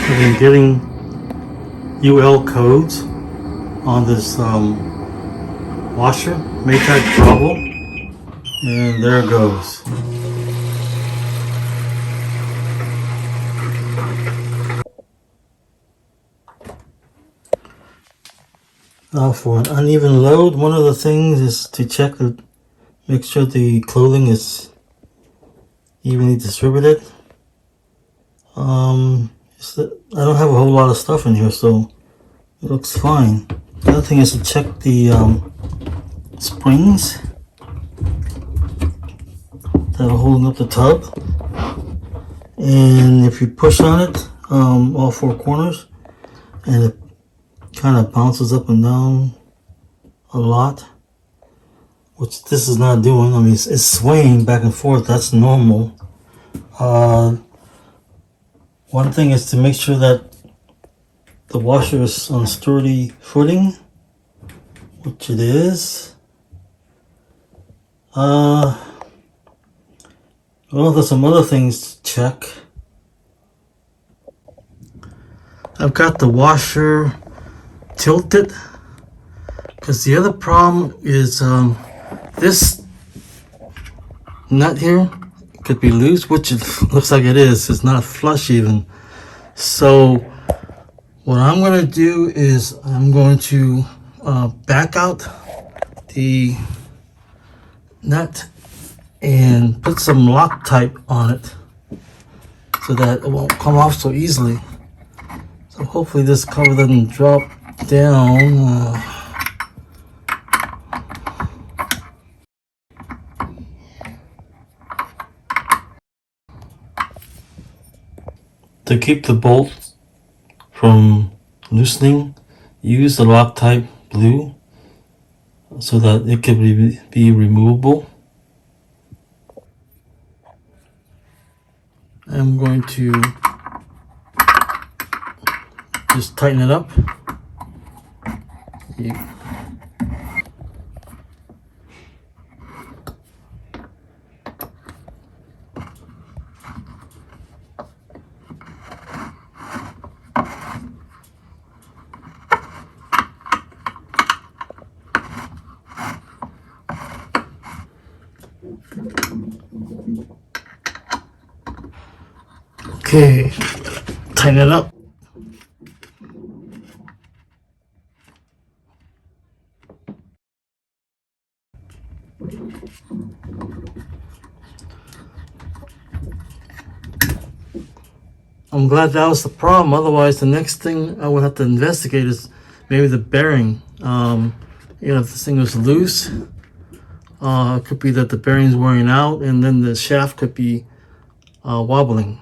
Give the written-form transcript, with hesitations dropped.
I've been getting UL codes on this washer, Maytag Bravos, and there it goes. Now for an uneven load, one of the things is to check that, make sure the clothing is evenly distributed. I don't have a whole lot of stuff in here, so it looks fine. The other thing is to check the springs that are holding up the tub, and if you push on it, all four corners, and it kind of bounces up and down a lot, which this is not doing. I mean, it's swaying back and forth. That's normal. One thing is to make sure that the washer is on sturdy footing, which it is. Well, there's some other things to check. I've got the washer tilted, because the other problem is this nut here could be loose, which it looks like it is. It's not flush even. So what I'm going to do is I'm going to back out the nut and put some Loctite on it so that it won't come off so easily. So hopefully this cover doesn't drop down. To keep the bolt from loosening, use the Loctite glue so that it can be removable. I'm going to just tighten it up. Okay, tighten it up. I'm glad that was the problem. Otherwise, the next thing I would have to investigate is maybe the bearing. If this thing was loose, it could be that the bearing's wearing out, and then the shaft could be wobbling.